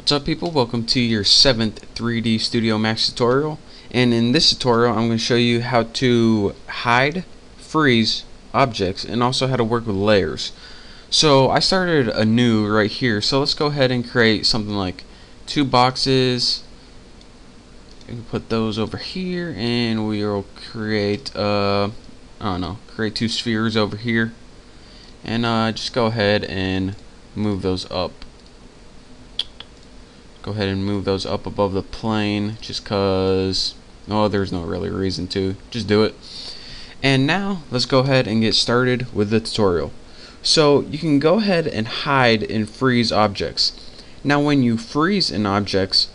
What's up, people? Welcome to your 7th 3D Studio Max tutorial, and in this tutorial I'm going to show you how to hide, freeze objects and also how to work with layers. So I started anew right here, so let's go ahead and create something like two boxes. We can put those over here and we'll create create two spheres over here, and just go ahead and move those up. Go ahead and move those up above the plane just cause there's no really reason to. Just do it. And now let's go ahead and get started with the tutorial. So you can go ahead and hide and freeze objects. Now when you freeze an object,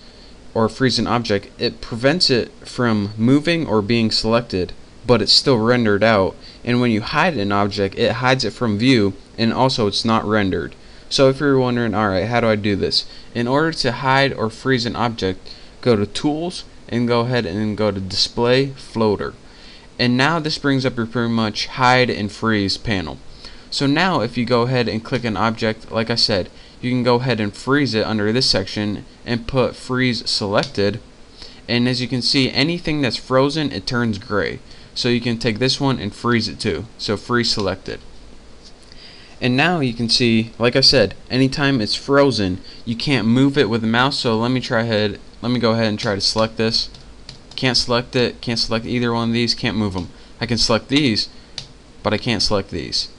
it prevents it from moving or being selected, but it's still rendered out. And when you hide an object, it hides it from view, and also it's not rendered. So if you're wondering, alright, how do I do this? In order to hide or freeze an object, go to Tools and go ahead and go to Display Floater. And now this brings up your pretty much hide and freeze panel. So now if you go ahead and click an object, like I said, you can go ahead and freeze it under this section and put freeze selected. And as you can see, anything that's frozen, it turns gray. So you can take this one and freeze it too. So freeze selected. And now you can see, like I said, anytime it's frozen, you can't move it with the mouse. So let me go ahead and try to select this. Can't select it, can't select either one of these, can't move them. I can select these, but I can't select these.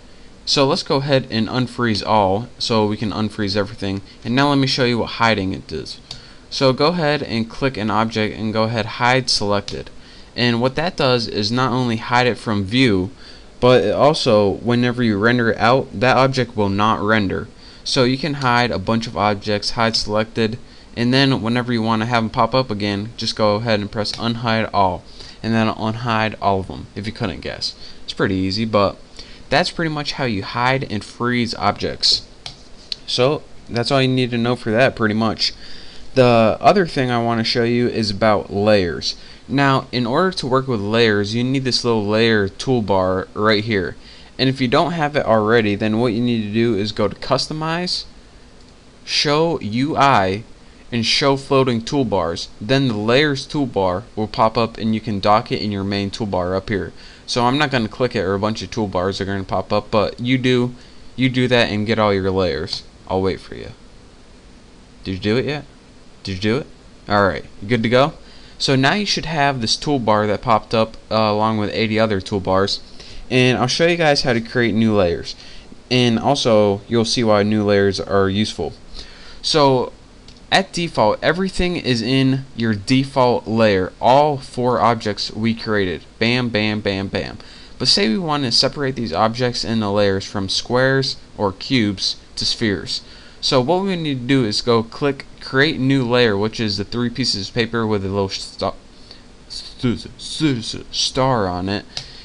So let's go ahead and unfreeze all, so we can unfreeze everything. And now let me show you what hiding it does. So go ahead and click an object and go ahead hide selected. And what that does is not only hide it from view, but it also, whenever you render it out, that object will not render. So you can hide a bunch of objects, hide selected, and then whenever you want to have them pop up again, just go ahead and press unhide all, and then unhide all of them if you couldn't guess. It's pretty easy, but that's pretty much how you hide and freeze objects. So that's all you need to know for that, pretty much. The other thing I want to show you is about layers. Now, in order to work with layers, you need this little layer toolbar right here. And if you don't have it already, then what you need to do is go to Customize, Show UI, and Show Floating Toolbars. Then the Layers toolbar will pop up and you can dock it in your main toolbar up here. So I'm not going to click it, or a bunch of toolbars are going to pop up, but you do that and get all your layers. I'll wait for you. Did you do it yet? Did you do it? Alright, you good to go? So now you should have this toolbar that popped up along with 80 other toolbars, and I'll show you guys how to create new layers, and also you'll see why new layers are useful. So at default, everything is in your default layer, all 4 objects we created. Bam, bam, bam, bam. But say we want to separate these objects into layers from squares or cubes to spheres. So what we need to do is go click create new layer, which is the 3 pieces of paper with a little star on it,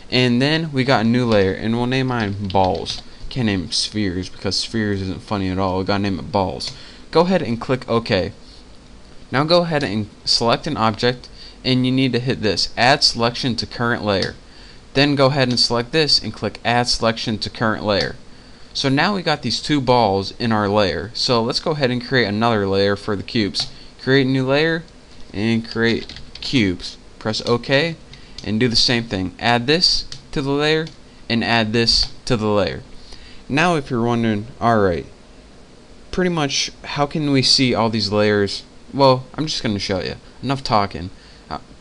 and then we got a new layer, and we'll name mine balls. Can't name it spheres because spheres isn't funny at all. We gotta name it balls. Go ahead and click OK. Now go ahead and select an object, and you need to hit this add selection to current layer. Then go ahead and select this and click add selection to current layer. So now we got these 2 balls in our layer. So let's go ahead and create another layer for the cubes. Create a new layer and create cubes. Press OK and do the same thing. Add this to the layer and add this to the layer. Now if you're wondering, alright, pretty much how can we see all these layers? Well, I'm just going to show you. Enough talking.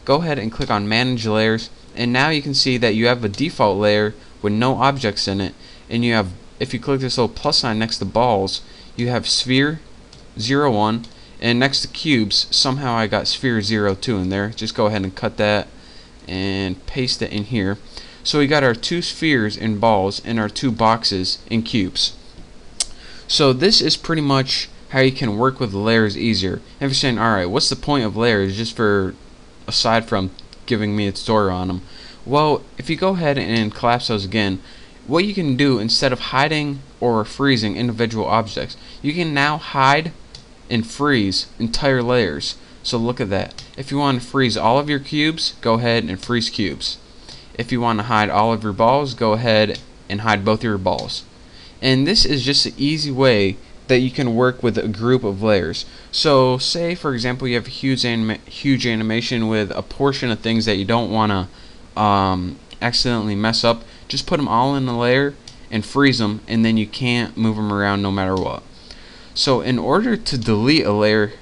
Go ahead and click on Manage Layers, and now you can see that you have a default layer with no objects in it, and you have, if you click this little plus sign next to balls, you have sphere 01, and next to cubes, somehow I got sphere 02 in there. Just go ahead and cut that and paste it in here. So we got our 2 spheres in balls and our 2 boxes in cubes. So this is pretty much how you can work with layers easier. And if you're saying, alright, what's the point of layers just for, aside from giving me a tutorial on them? Well, if you go ahead and collapse those again, what you can do, instead of hiding or freezing individual objects, you can now hide and freeze entire layers. So look at that. If you want to freeze all of your cubes, go ahead and freeze cubes. If you want to hide all of your balls, go ahead and hide both of your balls. And this is just an easy way that you can work with a group of layers. So say for example you have a huge animation with a portion of things that you don't want to accidentally mess up. Just put them all in a layer and freeze them, and then you can't move them around no matter what. So in order to delete a layer,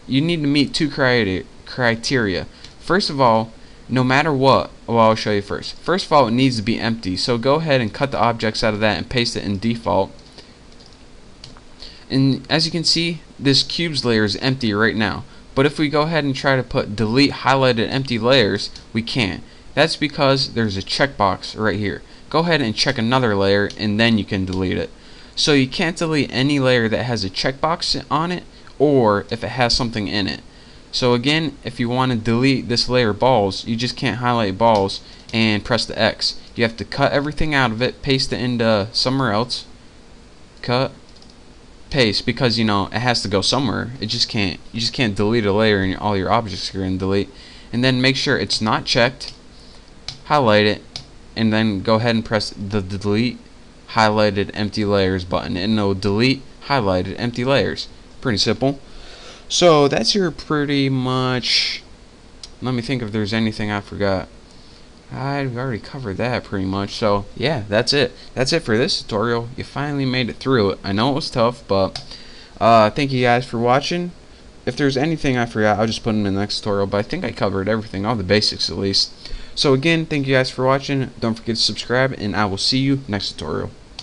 you need to meet two criteria. First of all, no matter what, well, I'll show you first. First of all, it needs to be empty. So go ahead and cut the objects out of that and paste it in default. And as you can see, this cubes layer is empty right now. But if we go ahead and try to put delete highlighted empty layers, we can't. That's because there's a checkbox right here. Go ahead and check another layer and then you can delete it. So you can't delete any layer that has a checkbox on it, or if it has something in it. So again, if you want to delete this layer balls, you just can't highlight balls and press the X. You have to cut everything out of it, paste it into somewhere else, cut, paste, because you know it has to go somewhere. You just can't delete a layer and all your objects are going to delete. And then make sure it's not checked, highlight it, and then go ahead and press the delete highlighted empty layers button, and it'll delete highlighted empty layers. Pretty simple. So that's your pretty much, let me think if there's anything I forgot. I've already covered that pretty much. So yeah, that's it for this tutorial. You finally made it through it. I know it was tough, but thank you guys for watching. If there's anything I forgot, I'll just put them in the next tutorial, but I think I covered everything, all the basics at least. So again, thank you guys for watching. Don't forget to subscribe, and I will see you next tutorial.